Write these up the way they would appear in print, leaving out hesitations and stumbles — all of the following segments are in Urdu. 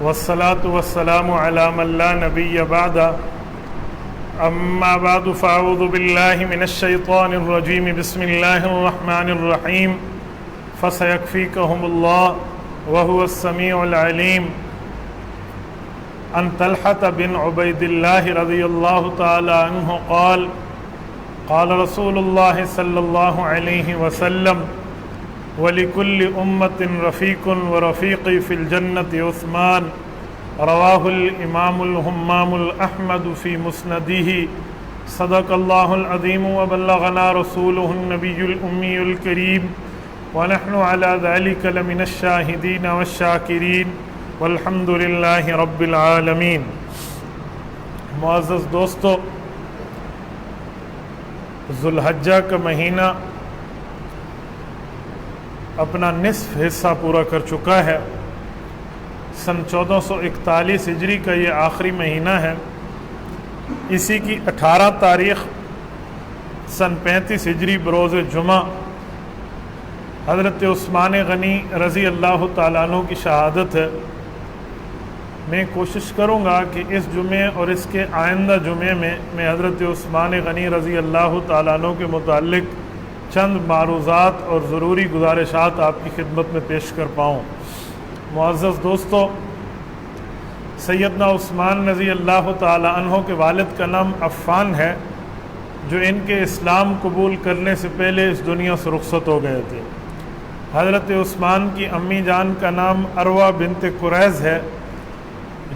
والصلاة والسلام على من لا نبي بعد أما بعد فأعوذ بالله من الشيطان الرجيم بسم الله الرحمن الرحيم فسيكفيكهم الله وهو السميع العليم عن طلحة بن عبيد الله رضي الله تعالى عنه قال قال رسول الله صلى الله عليه وسلم وَلِكُلِّ أُمَّةٍ رَفِيقٌ وَرَفِيقِي فِي الْجَنَّةِ عُثْمَانُ رواه الإمام الهمام الأحمد في مسنده صدق الله العظيم وبلغنا رسوله النبي الأمي الكريم ونحن على ذلك لمن الشاهدين والشاكرين والحمد لله رب العالمين۔ معزز دوستو، ذو الحجہ کا مہینہ اپنا نصف حصہ پورا کر چکا ہے۔ سن 1441 ہجری کا یہ آخری مہینہ ہے۔ اسی کی 18 تاریخ سن 35 ہجری بروز جمعہ حضرت عثمان غنی رضی اللہ تعالیٰ عنہ کی شہادت ہے۔ میں کوشش کروں گا کہ اس جمعے اور اس کے آئندہ جمعے میں حضرت عثمان غنی رضی اللہ تعالیٰ عنہ کے متعلق چند معروضات اور ضروری گزارشات آپ کی خدمت میں پیش کر پاؤں۔ معزز دوستو، سیدنا عثمان رضی اللہ تعالی عنہ کے والد کا نام عفان ہے، جو ان کے اسلام قبول کرنے سے پہلے اس دنیا سے رخصت ہو گئے تھے۔ حضرت عثمان کی امی جان کا نام عروہ بنت قریظ ہے،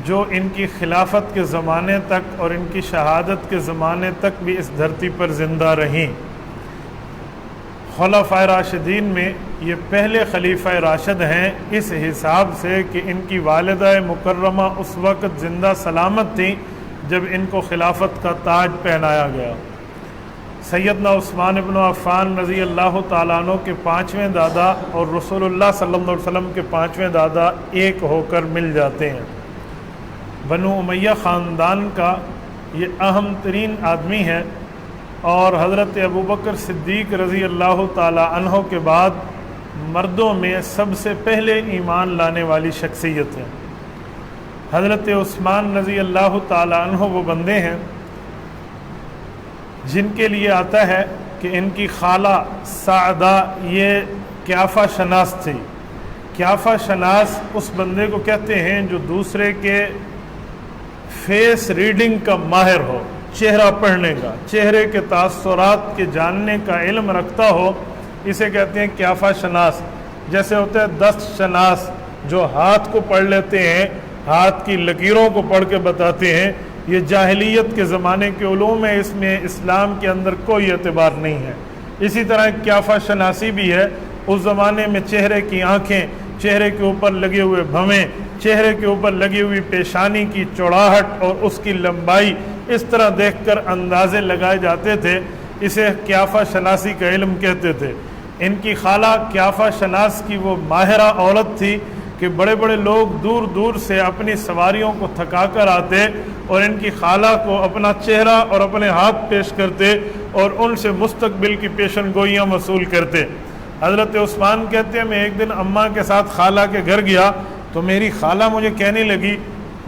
جو ان کی خلافت کے زمانے تک اور ان کی شہادت کے زمانے تک بھی اس دھرتی پر زندہ رہیں۔ خلفائے راشدین میں یہ پہلے خلیفہ راشد ہیں، اس حساب سے کہ ان کی والدہ مکرمہ اس وقت زندہ سلامت تھیں جب ان کو خلافت کا تاج پہنایا گیا۔ سیدنا عثمان ابن عفان رضی اللہ تعالیٰ عنہ کے 5ویں دادا اور رسول اللہ صلی اللہ علیہ وسلم کے 5ویں دادا ایک ہو کر مل جاتے ہیں۔ بنو امیہ خاندان کا یہ اہم ترین آدمی ہے اور حضرت ابوبکر صدیق رضی اللہ تعالی عنہ کے بعد مردوں میں سب سے پہلے ایمان لانے والی شخصیت ہے۔ حضرت عثمان رضی اللہ تعالی عنہ وہ بندے ہیں جن کے لیے آتا ہے کہ ان کی خالہ سعدہ یہ قیافہ شناس تھی۔ قیافہ شناس اس بندے کو کہتے ہیں جو دوسرے کے فیس ریڈنگ کا ماہر ہو، چہرہ پڑھنے کا، چہرے کے تاثرات کے جاننے کا علم رکھتا ہو، اسے کہتے ہیں قیافہ شناس۔ جیسے ہوتا ہے دست شناس، جو ہاتھ کو پڑھ لیتے ہیں، ہاتھ کی لکیروں کو پڑھ کے بتاتے ہیں۔ یہ جاہلیت کے زمانے کے علوم ہے، اس میں اسلام کے اندر کوئی اعتبار نہیں ہے۔ اسی طرح قیافہ شناسی بھی ہے۔ اس زمانے میں چہرے کی آنکھیں، چہرے کے اوپر لگے ہوئے بھویں، چہرے کے اوپر لگی ہوئی پیشانی کی چوڑاہٹ اور اس کی لمبائی، اس طرح دیکھ کر اندازے لگائے جاتے تھے۔ اسے قیافہ شناسی کا علم کہتے تھے۔ ان کی خالہ قیافہ شناس کی وہ ماہرہ عورت تھی کہ بڑے بڑے لوگ دور دور سے اپنی سواریوں کو تھکا کر آتے اور ان کی خالہ کو اپنا چہرہ اور اپنے ہاتھ پیش کرتے اور ان سے مستقبل کی پیشن گوئیاں وصول کرتے۔ حضرت عثمان کہتے ہیں میں ایک دن اماں کے ساتھ خالہ کے گھر گیا تو میری خالہ مجھے کہنے لگی،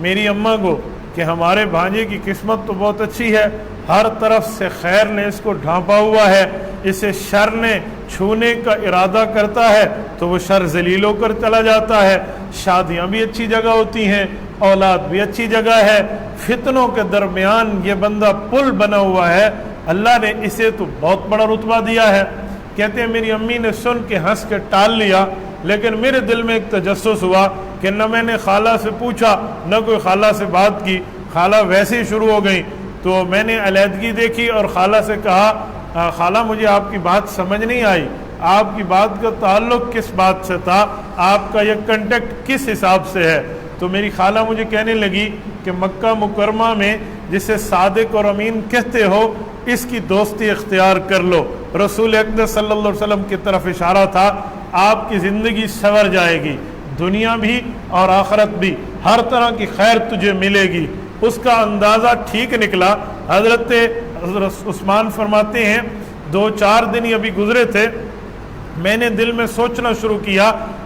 میری اماں کو، کہ ہمارے بھانجے کی قسمت تو بہت اچھی ہے، ہر طرف سے خیر نے اس کو ڈھانپا ہوا ہے، اسے شر نے چھونے کا ارادہ کرتا ہے تو وہ شر ذلیل ہو کر چلا جاتا ہے، شادیاں بھی اچھی جگہ ہوتی ہیں، اولاد بھی اچھی جگہ ہے، فتنوں کے درمیان یہ بندہ پل بنا ہوا ہے، اللہ نے اسے تو بہت بڑا رتبہ دیا ہے۔ کہتے ہیں میری امی نے سن کے ہنس کے ٹال لیا، لیکن میرے دل میں ایک تجسس ہوا کہ نہ میں نے خالہ سے پوچھا نہ کوئی خالہ سے بات کی، خالہ ویسے ہی شروع ہو گئی۔ تو میں نے علیحدگی دیکھی اور خالہ سے کہا خالہ مجھے آپ کی بات سمجھ نہیں آئی، آپ کی بات کا تعلق کس بات سے تھا، آپ کا یہ کنٹیکٹ کس حساب سے ہے؟ تو میری خالہ مجھے کہنے لگی کہ مکہ مکرمہ میں جسے صادق اور امین کہتے ہو اس کی دوستی اختیار کر لو۔ رسول اقدس صلی اللہ علیہ وسلم کی طرف اشارہ تھا، آپ کی زندگی سنور جائے گی، دنیا بھی اور آخرت بھی، ہر طرح کی خیر تجھے ملے گی۔ اس کا اندازہ ٹھیک نکلا۔ حضرت عثمان فرماتے ہیں 2-4 دن ابھی گزرے تھے، میں نے دل میں سوچنا شروع کیا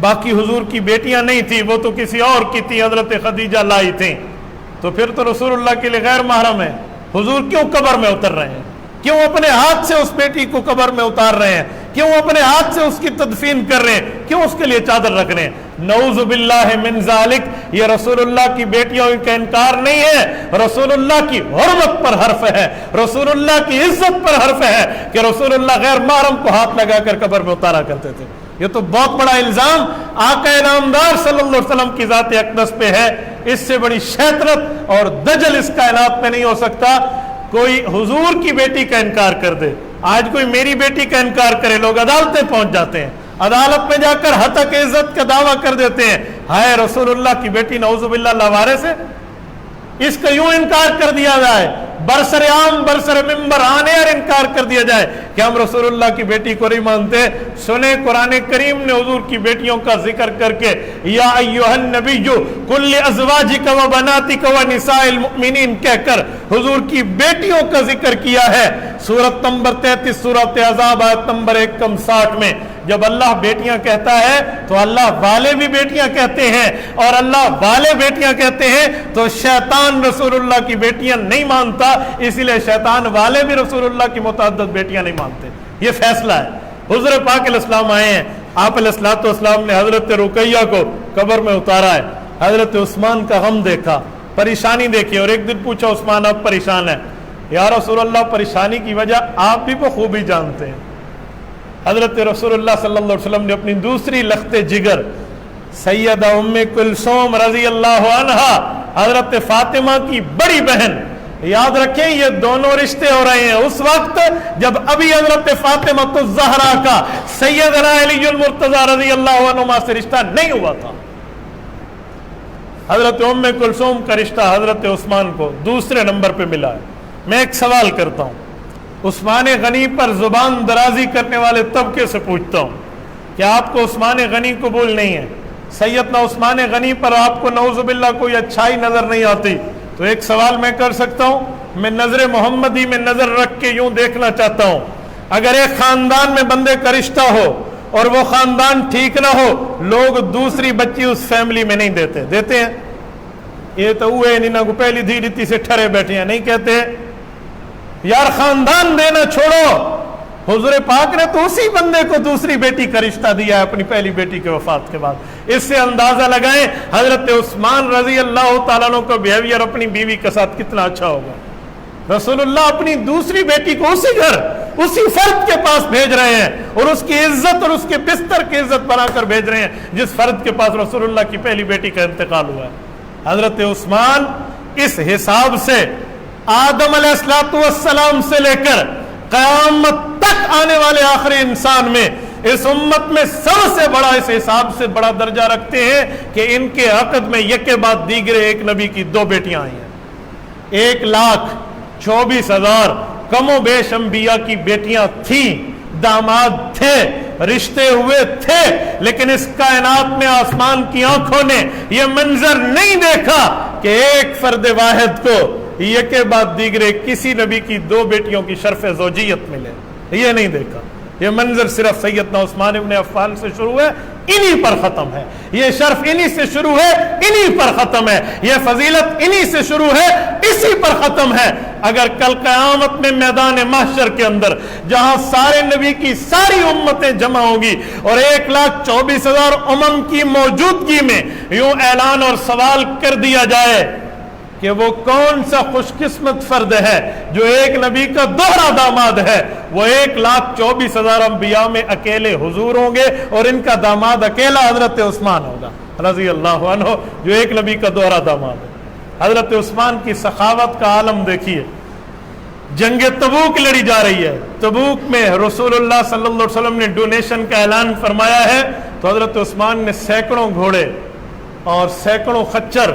باقی حضور کی بیٹیاں نہیں تھیں، وہ تو کسی اور کی تھی، حضرت خدیجہ لائی تھیں، تو پھر تو رسول اللہ کے لیے غیر محرم ہے۔ حضور کیوں قبر میں اتر رہے ہیں؟ کیوں اپنے ہاتھ سے اس بیٹی کو قبر میں اتار رہے ہیں؟ کیوں اپنے ہاتھ سے اس کی تدفین کر رہے ہیں؟ کیوں اس کے لیے چادر رکھ رہے ہیں؟ نعوذ باللہ من ذالک، یہ رسول اللہ کی بیٹیوں کا انکار نہیں ہے، رسول اللہ کی حرمت پر حرف ہے، رسول اللہ کی عزت پر حرف ہے کہ رسول اللہ غیر محرم کو ہاتھ لگا کر قبر میں اتارا کرتے تھے۔ یہ تو بہت بڑا الزام آقا نامدار صلی اللہ علیہ وسلم کی ذات اقدس پہ ہے۔ اس سے بڑی شیطنت اور دجل اس کائنات میں نہیں ہو سکتا۔ کوئی حضور کی بیٹی کا انکار کر دے، آج کوئی میری بیٹی کا انکار کرے، لوگ عدالتیں پہنچ جاتے ہیں، عدالت میں جا کر حتق عزت کا دعویٰ کر دیتے ہیں، ہائے رسول اللہ کی بیٹی نعوذ باللہ لاوارث ہے، اس کا یوں انکار کر دیا جائے، برسر عام برسر ممبر آنے اور انکار کر دیا جائے کہ ہم رسول اللہ کی بیٹی کو نہیں مانتے۔ سنیں قرآن کریم نے حضور کی بیٹیوں کا ذکر کر کے یا ایھا النبی قل لازواجک و بناتک و نساء المؤمنین کہہ کر حضور کی بیٹیوں کا ذکر کیا ہے۔ سورۃ نمبر 33 سورۃ احزاب آیت نمبر 160 میں جب اللہ بیٹیاں کہتا ہے تو اللہ والے بھی بیٹیاں کہتے ہیں، اور اللہ والے بیٹیاں کہتے ہیں تو شیطان رسول اللہ کی بیٹیاں نہیں مانتا، اسی لیے شیطان والے بھی رسول اللہ کی متعدد بیٹیاں نہیں مانتے۔ یہ فیصلہ ہے۔ حضور پاک علیہ السلام آئے ہیں، آپ علیہ السلام نے حضرت رقیہ کو قبر میں اتارا ہے، حضرت عثمان کا غم دیکھا، پریشانی دیکھی، اور ایک دن پوچھا عثمان آپ پریشان ہیں؟ یا رسول اللہ پریشانی کی وجہ آپ بھی بخوبی جانتے ہیں۔ حضرت رسول اللہ صلی اللہ علیہ وسلم نے اپنی دوسری لخت جگر سیدہ ام کلثوم رضی اللہ عنہا، حضرت فاطمہ کی بڑی بہن، یاد رکھیں یہ دونوں رشتے ہو رہے ہیں اس وقت جب ابھی حضرت فاطمہ الزہرا کا سیدنا علی المرتضی رضی اللہ عنہما سے رشتہ نہیں ہوا تھا۔ حضرت ام کلثوم کا رشتہ حضرت عثمان کو دوسرے نمبر پہ ملا ہے۔ میں ایک سوال کرتا ہوں، عثمان غنی پر زبان درازی کرنے والے طبقے سے پوچھتا ہوں، کیا آپ کو عثمان غنی قبول نہیں ہے؟ سیدنا عثمان غنی پر آپ کو نعوذ باللہ کوئی اچھائی نظر نہیں آتی؟ تو ایک سوال میں کر سکتا ہوں، میں نظر محمدی میں نظر رکھ کے یوں دیکھنا چاہتا ہوں، اگر ایک خاندان میں بندے کا رشتہ ہو اور وہ خاندان ٹھیک نہ ہو، لوگ دوسری بچی اس فیملی میں نہیں دیتے ہیں؟ یہ تو ہوئے نینا کو پہلی دھی ڈتی سے ٹھرے بیٹھے ہیں، نہیں کہتے یار خاندان دینا چھوڑو، حضور پاک نے تو اسی بندے کو دوسری بیٹی کا رشتہ دیا ہے اپنی پہلی بیٹی کے وفات کے بعد۔ اس سے اندازہ لگائیں حضرت عثمان رضی اللہ تعالیٰ عنہ کا بیہیویئر اپنی بیوی کے ساتھ کتنا اچھا ہوگا۔ رسول اللہ اپنی دوسری بیٹی کو اسی گھر اسی فرد کے پاس بھیج رہے ہیں، اور اس کی عزت اور اس کے بستر کی عزت بنا کر بھیج رہے ہیں جس فرد کے پاس رسول اللہ کی پہلی بیٹی کا انتقال ہوا ہے۔ حضرت عثمان اس حساب سے آدم علیہ السلام سے لے کر قیامت تک آنے والے آخری انسان میں اس امت میں سب سے بڑا اس حساب سے بڑا درجہ رکھتے ہیں کہ ان کے عقد میں یکے بعد دیگرے ایک نبی کی دو بیٹیاں آئی ہیں۔ 1,24,000 کم و بیش انبیاء کی بیٹیاں تھیں، داماد تھے، رشتے ہوئے تھے، لیکن اس کائنات میں آسمان کی آنکھوں نے یہ منظر نہیں دیکھا کہ ایک فرد واحد کو یہ کے بعد دیگرے کسی نبی کی دو بیٹیوں کی شرف زوجیت ملے، یہ نہیں دیکھا۔ یہ منظر صرف سیدنا عثمان ابن عفان سے شروع ہے، انہی پر ختم ہے، یہ شرف انہی سے شروع ہے، انہی پر ختم ہے، یہ فضیلت انہی سے شروع ہے، اسی پر ختم ہے۔ اگر کل قیامت میں میدان محشر کے اندر جہاں سارے نبی کی ساری امتیں جمع ہوں گی اور 1,24,000 امم کی موجودگی میں یوں اعلان اور سوال کر دیا جائے کہ وہ کون سا خوش قسمت فرد ہے جو ایک نبی کا دوہرا داماد ہے، وہ 1,24,000 انبیاء میں اکیلے حضور ہوں گے اور ان کا داماد اکیلا حضرت عثمان ہوگا رضی اللہ عنہ جو ایک نبی کا دوہرا داماد ہے۔ حضرت عثمان کی سخاوت کا عالم دیکھیے، جنگ تبوک لڑی جا رہی ہے، تبوک میں رسول اللہ صلی اللہ علیہ وسلم نے ڈونیشن کا اعلان فرمایا ہے تو حضرت عثمان نے سینکڑوں گھوڑے اور سینکڑوں خچر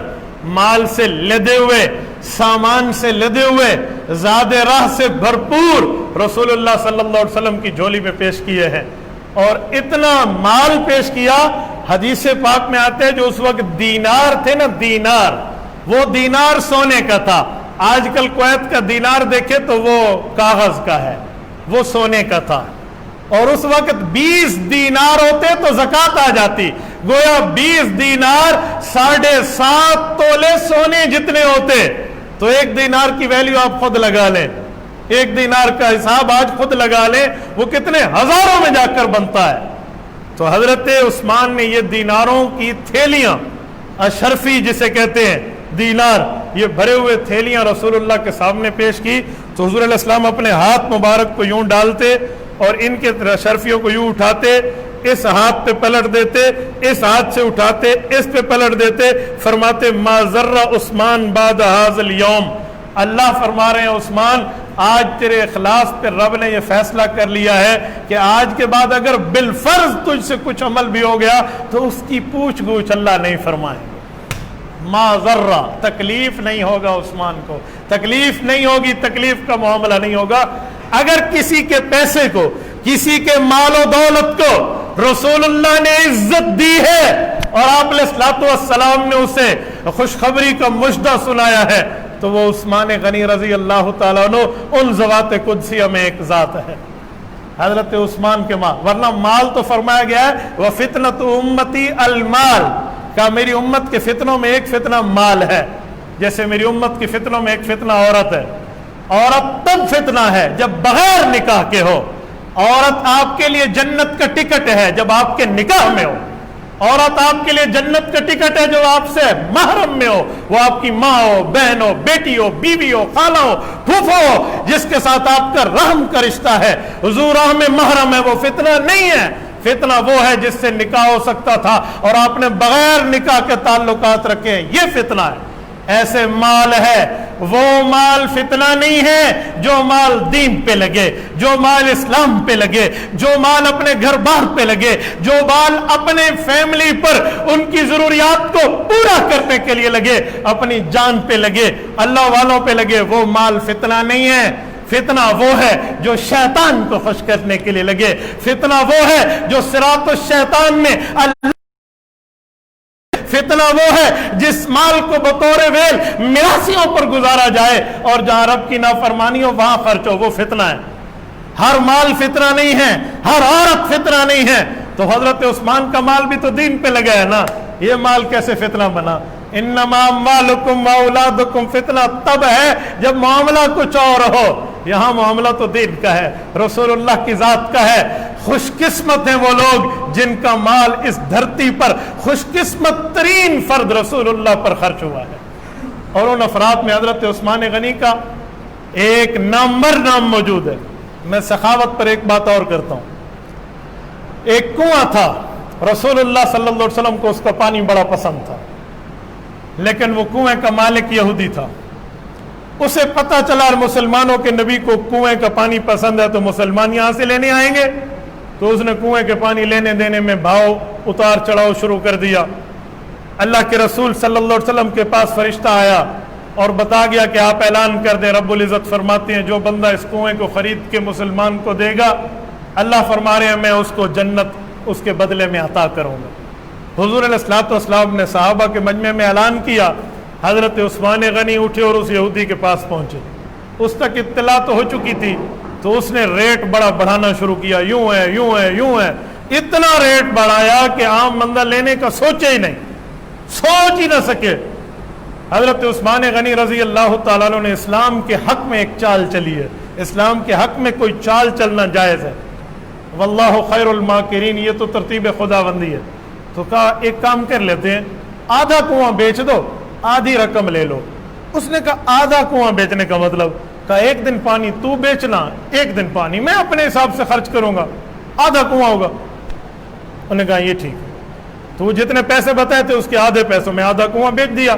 مال سے لدے ہوئے، سامان سے لدے ہوئے، زاد راہ سے بھرپور رسول اللہ صلی اللہ علیہ وسلم کی جھولی میں پیش کیے ہیں، اور اتنا مال پیش کیا، حدیث پاک میں آتے ہیں جو اس وقت دینار تھے نا، دینار، وہ دینار سونے کا تھا، آج کل کویت کا دینار دیکھے تو وہ کاغذ کا ہے، وہ سونے کا تھا، اور اس وقت 20 دینار ہوتے تو زکوٰۃ آ جاتی، گویا 20 دینار 7.5 تولے سونے جتنے ہوتے. تو 1 دینار کی ویلیو آپ خود لگا لیں, 1 دینار کا حساب آج خود لگا لیں, وہ کتنے ہزاروں میں جا کر بنتا ہے. تو حضرت عثمان نے یہ دیناروں کی تھیلیاں, اشرفی جسے کہتے ہیں دینار, یہ بھرے ہوئے تھیلیاں رسول اللہ کے سامنے پیش کی. تو حضور علیہ السلام اپنے ہاتھ مبارک کو یوں ڈالتے اور ان کے اشرفیوں کو یوں اٹھاتے, اس ہاتھ پہ پلٹ دیتے, اس ہاتھ سے اٹھاتے, اس پہ پلٹ دیتے, فرماتے ما ضر عثمان بعد ھذا اليوم. اللہ فرما رہے ہیں عثمان آج تیرے اخلاص پہ رب نے یہ فیصلہ کر لیا ہے کہ آج کے بعد اگر بالفرض تجھ سے کچھ عمل بھی ہو گیا تو اس کی پوچھ گچھ اللہ نہیں فرمائے. ما ذرہ, تکلیف نہیں ہوگا عثمان کو, تکلیف نہیں ہوگی, تکلیف کا معاملہ نہیں ہوگا. اگر کسی کے پیسے کو, کسی کے مال و دولت کو رسول اللہ نے عزت دی ہے اور آپ علیہ الصلوۃ والسلام نے اسے خوشخبری کا مژدہ سنایا ہے, تو وہ عثمان غنی رضی اللہ تعالیٰ عنہ ان ذوات قدسیہ میں ایک ذات ہے, حضرت عثمان کے مال. ورنہ مال تو فرمایا گیا ہے وَفِتْنَةُ أُمَّتِي الْمَالِ, کہ میری امت کے فتنوں میں ایک فتنہ مال ہے, جیسے میری امت کی فتنوں میں ایک فتنہ عورت ہے. عورت تب فتنہ ہے جب بغیر نکاح کے ہو. عورت آپ کے لیے جنت کا ٹکٹ ہے جب آپ کے نکاح میں ہو. عورت آپ کے لیے جنت کا ٹکٹ ہے جو آپ سے محرم میں ہو, وہ آپ کی ماں ہو, بہن ہو, بیٹی ہو, بیوی ہو, خالہ ہو, پھوپھو ہو, جس کے ساتھ آپ کا رحم کا رشتہ ہے, حضور میں محرم ہے. وہ فتنہ نہیں ہے. فتنہ وہ ہے جس سے نکاح ہو سکتا تھا اور آپ نے بغیر نکاح کے تعلقات رکھے ہیں, یہ فتنہ ہے. ایسے مال ہے, وہ مال فتنہ نہیں ہے جو مال دین پہ لگے, جو مال اسلام پہ لگے, جو مال اپنے گھر بار پہ لگے, جو مال اپنے فیملی پر ان کی ضروریات کو پورا کرنے کے لیے لگے, اپنی جان پہ لگے, اللہ والوں پہ لگے, وہ مال فتنہ نہیں ہے. فتنہ وہ ہے جو شیطان کو خوش کرنے کے لیے لگے. فتنہ وہ ہے جو صراط الشیطان میں فتنہ وہ ہے جس مال کو بطور ویل میراثیوں پر گزارا جائے اور جہاں رب کی نافرمانی ہو وہاں خرچ ہو, وہ فتنہ ہے. ہر مال فتنہ نہیں ہے, ہر عورت فتنہ نہیں ہے. تو حضرت عثمان کا مال بھی تو دین پہ لگا ہے نا, یہ مال کیسے فتنہ بنا؟ انما اموالکم واولادکم فتنہ تب ہے جب معاملہ کچھ اور ہو. یہاں معاملہ تو دین کا ہے, رسول اللہ کی ذات کا ہے. خوش قسمت ہیں وہ لوگ جن کا مال اس دھرتی پر خوش قسمت ترین فرد رسول اللہ پر خرچ ہوا ہے. اور ان افراد میں حضرت عثمان غنی کا ایک نامور نام موجود ہے. میں سخاوت پر ایک بات اور کرتا ہوں. ایک کنواں تھا, رسول اللہ صلی اللہ علیہ وسلم کو اس کا پانی بڑا پسند تھا, لیکن وہ کنویں کا مالک یہودی تھا. اسے پتہ چلا مسلمانوں کے نبی کو کنویں کا پانی پسند ہے تو مسلمان یہاں سے لینے آئیں گے, تو اس نے کنویں کے پانی لینے دینے میں بھاؤ اتار چڑھاؤ شروع کر دیا. اللہ کے رسول صلی اللہ علیہ وسلم کے پاس فرشتہ آیا اور بتا گیا کہ آپ اعلان کر دیں, رب العزت فرماتے ہیں جو بندہ اس کنویں کو خرید کے مسلمان کو دے گا, اللہ فرما رہے ہیں میں اس کو جنت اس کے بدلے میں عطا کروں گا. حضور علیہ الصلوۃ والسلام نے صحابہ کے مجمع میں اعلان کیا. حضرت عثمان غنی اٹھے اور اس یہودی کے پاس پہنچے. اس تک اطلاع تو ہو چکی تھی, تو اس نے ریٹ بڑا بڑھانا شروع کیا, یوں ہے یوں ہے یوں ہے. اتنا ریٹ بڑھایا کہ عام بندہ لینے کا سوچے ہی نہیں, سوچ ہی نہ سکے. حضرت عثمان غنی رضی اللہ تعالیٰ عنہ نے اسلام کے حق میں ایک چال چلی ہے. اسلام کے حق میں کوئی چال چلنا جائز ہے. واللہ خیر الماکرین, یہ تو ترتیب خداوندی ہے. تو کہا ایک کام کر لیتے ہیں, آدھا کنواں بیچ دو, آدھی رقم لے لو. اس نے کہا آدھا کنواں بیچنے کا مطلب؟ کہا ایک دن پانی تو بیچنا, ایک دن پانی میں اپنے حساب سے خرچ کروں گا, آدھا کنواں ہوگا. انہوں نے کہا یہ ٹھیک ہے. تو وہ جتنے پیسے بتائے تھے اس کے آدھے پیسوں میں آدھا کنواں بیچ دیا.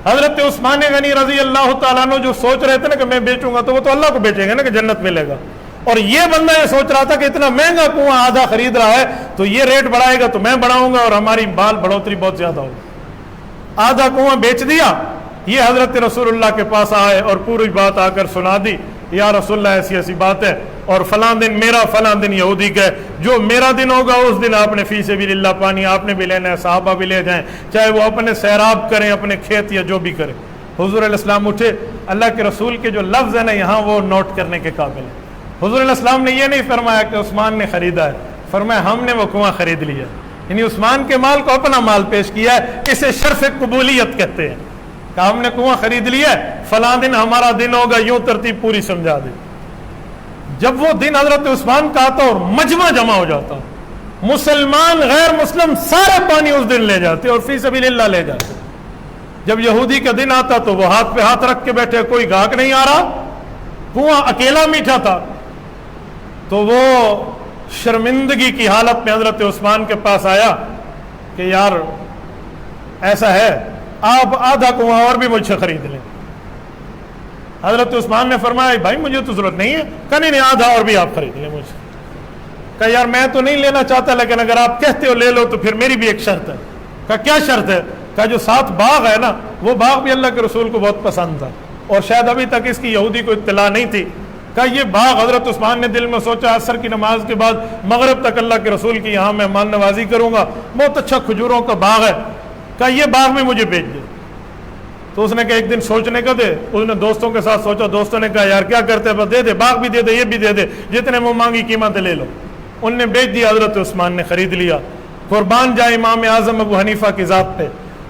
حضرت عثمان غنی رضی اللہ تعالیٰ عنہ جو سوچ رہے تھے نا کہ میں بیچوں گا, تو وہ تو اللہ کو بیچیں گے نا کہ جنت ملے گا. اور یہ بندہ یہ سوچ رہا تھا کہ اتنا مہنگا کنواں آدھا خرید رہا ہے تو یہ ریٹ بڑھائے گا تو میں بڑھاؤں گا اور ہماری بال بڑھوتری بہت زیادہ ہوگی. آدھا کنواں بیچ دیا. یہ حضرت رسول اللہ کے پاس آئے اور پوری بات آ کر سنا دی. یا رسول اللہ ایسی ایسی بات ہے, اور فلاں دن میرا, فلاں دن یہودی کا ہے, جو میرا دن ہوگا اس دن آپ نے فی سبیل اللہ پانی آپ نے بھی لینا ہے, صحابہ بھی لے جائیں, چاہے وہ اپنے سیراب کریں, اپنے کھیت یا جو بھی کریں. حضور علیہ السلام اٹھے. اللہ کے رسول کے جو لفظ ہے نا یہاں وہ نوٹ کرنے کے قابل ہے. حضور علیہ السلام نے یہ نہیں فرمایا کہ عثمان نے خریدا ہے, فرمایا ہم نے وہ کنواں خرید لیا. یعنی عثمان کے مال کو اپنا مال پیش کیا ہے. اسے شرف قبولیت کہتے ہیں کہ ہم نے کنواں خرید لیا ہے, فلاں دن ہمارا دن ہوگا, یوں ترتیب پوری سمجھا دی. جب وہ دن حضرت عثمان کا آتا اور مجمع جمع ہو جاتا, مسلمان غیر مسلم سارے پانی اس دن لے جاتے اور فی سبیل اللہ لے جاتے. جب یہودی کا دن آتا تو وہ ہاتھ پہ ہاتھ رکھ کے بیٹھے, کوئی گاہک نہیں آ رہا, کنواں اکیلا میٹھا تھا. تو وہ شرمندگی کی حالت میں حضرت عثمان کے پاس آیا کہ یار ایسا ہے, آپ آدھا کنواں اور بھی مجھ سے خرید لیں. حضرت عثمان نے فرمایا بھائی مجھے تو ضرورت نہیں ہے. کہا نہیں آدھا اور بھی آپ خرید لیں مجھ سے. کہا یار میں تو نہیں لینا چاہتا, لیکن اگر آپ کہتے ہو لے لو تو پھر میری بھی ایک شرط ہے. کہا کیا شرط ہے؟ کہا جو ساتھ باغ ہے نا, وہ باغ بھی اللہ کے رسول کو بہت پسند تھا اور شاید ابھی تک اس کی یہودی کو اطلاع نہیں تھی. کہا یہ باغ, حضرت عثمان نے دل میں سوچا عصر کی نماز کے بعد مغرب تک اللہ کے رسول کی یہاں مہمان نوازی کروں گا, بہت اچھا کھجوروں کا باغ ہے. کہا یہ باغ بھی مجھے بیچ دے. تو اس نے کہا ایک دن سوچنے کا دے. اس نے دوستوں کے ساتھ سوچا, دوستوں نے کہا یار کیا کرتے, بس دے دے, باغ بھی دے دے, یہ بھی دے دے, جتنے منہ مانگی قیمت لے لو. ان نے بیچ دیا, حضرت عثمان نے خرید لیا. قربان جائے امام اعظم ابو حنیفہ کی ذات پہ,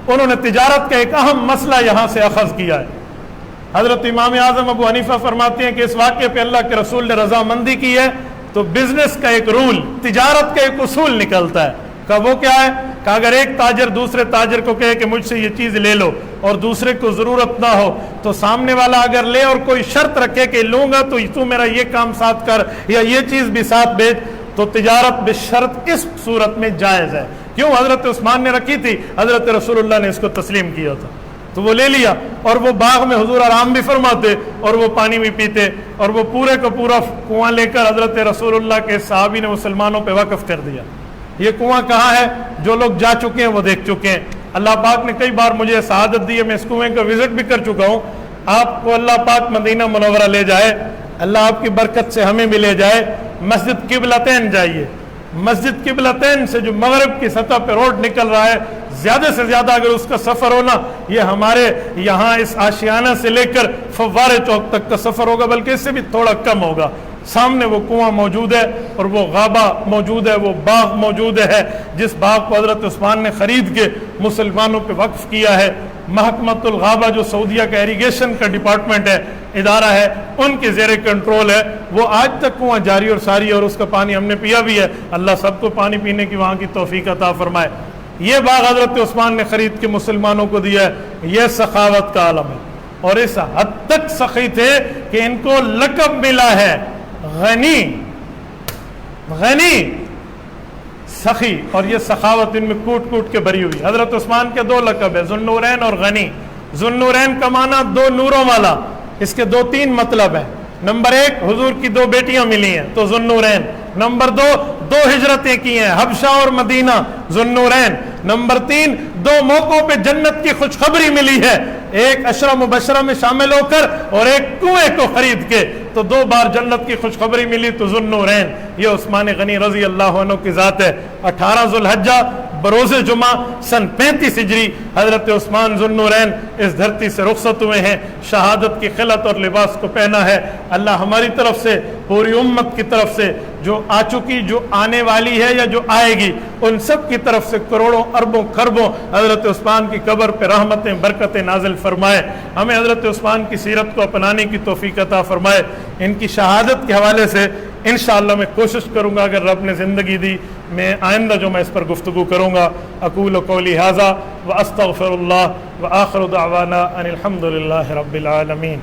انہوں نے تجارت کا ایک اہم مسئلہ یہاں سے اخذ کیا ہے. حضرت امام اعظم ابو حنیفہ فرماتے ہیں کہ اس واقعے پہ اللہ کے رسول نے رضامندی کی ہے تو بزنس کا ایک رول, تجارت کا ایک اصول نکلتا ہے. کہ وہ کیا ہے؟ کہ اگر ایک تاجر دوسرے تاجر کو کہے کہ مجھ سے یہ چیز لے لو اور دوسرے کو ضرورت نہ ہو, تو سامنے والا اگر لے اور کوئی شرط رکھے کہ لوں گا تو میرا یہ کام ساتھ کر یا یہ چیز بھی ساتھ بیچ, تو تجارت بشرط اس صورت میں جائز ہے. کیوں؟ حضرت عثمان نے رکھی تھی, حضرت رسول اللہ نے اس کو تسلیم کیا تھا, تو وہ لے لیا. اور وہ باغ میں حضور آرام بھی فرماتے اور وہ پانی بھی پیتے, اور وہ پورے کا پورا کنواں لے کر حضرت رسول اللہ کے صحابی نے مسلمانوں پہ وقف کر دیا. یہ کنواں کہاں ہے؟ جو لوگ جا چکے ہیں وہ دیکھ چکے ہیں. اللہ پاک نے کئی بار مجھے سعادت دی ہے, میں اس کنویں کا وزٹ بھی کر چکا ہوں. آپ کو اللہ پاک مدینہ منورہ لے جائے, اللہ آپ کی برکت سے ہمیں بھی لے جائے. مسجد قبلتین جائیے, مسجد قبلتین سے جو مغرب کی سطح پہ روڈ نکل رہا ہے, زیادہ سے زیادہ اگر اس کا سفر ہونا, یہ ہمارے یہاں اس آشیانہ سے لے کر فوارے چوک تک کا سفر ہوگا, بلکہ اس سے بھی تھوڑا کم ہوگا. سامنے وہ کنواں موجود ہے اور وہ غابہ موجود ہے, وہ باغ موجود ہے جس باغ کو حضرت عثمان نے خرید کے مسلمانوں پہ وقف کیا ہے. محکمۃ الغابہ جو سعودیہ کا ایریگیشن کا ڈپارٹمنٹ ہے, ادارہ ہے, ان کے زیر کنٹرول ہے. وہ آج تک کنواں جاری اور ساری ہے اور اس کا پانی ہم نے پیا بھی ہے. اللہ سب کو پانی پینے کی وہاں کی توفیق عطا فرمائے. یہ باغ حضرت عثمان نے خرید کے مسلمانوں کو دیا ہے. یہ سخاوت کا عالم ہے, اور اس حد تک سخی تھے کہ ان کو لقب ملا ہے غنی, غنی سخی, اور یہ سخاوت ان میں کوٹ کوٹ کے بھری ہوئی. حضرت عثمان کے دو لقب ہے, ذوالنورین اور غنی. ذوالنورین کا معنی دو نوروں والا, اس کے دو تین مطلب ہیں. نمبر ایک, حضور کی دو بیٹیاں ملی ہیں تو ذوالنورین. نمبر دو, دو ہجرتیں کی ہیں, حبشہ اور مدینہ, ذوالنورین. نمبر تین, دو موقعوں پہ جنت کی خوشخبری ملی ہے, ایک عشرہ مبشرہ میں شامل ہو کر اور ایک کنویں کو خرید کے, تو دو بار جنت کی خوشخبری ملی تو ذوالنورین. یہ عثمان غنی رضی اللہ عنہ کی ذات ہے. 18 ذوالحجہ بروز جمعہ سن 35 ہجری حضرت عثمان ذوالنورین اس دھرتی سے رخصت ہوئے ہیں. شہادت کی خلعت اور لباس کو پہنا ہے. اللہ ہماری طرف سے, پوری امت کی طرف سے, جو آ چکی, جو آنے والی ہے یا جو آئے گی, ان سب کی طرف سے کروڑوں اربوں خربوں حضرت عثمان کی قبر پہ رحمتیں برکتیں نازل فرمائے. ہمیں حضرت عثمان کی سیرت کو اپنانے کی توفیق عطا فرمائے. ان کی شہادت کے حوالے سے انشاءاللہ میں کوشش کروں گا, اگر رب نے زندگی دی, میں آئندہ جو میں اس پر گفتگو کروں گا. اقول قولی ھذا واستغفر اللہ وآخر دعوانا ان الحمد للہ رب العالمین.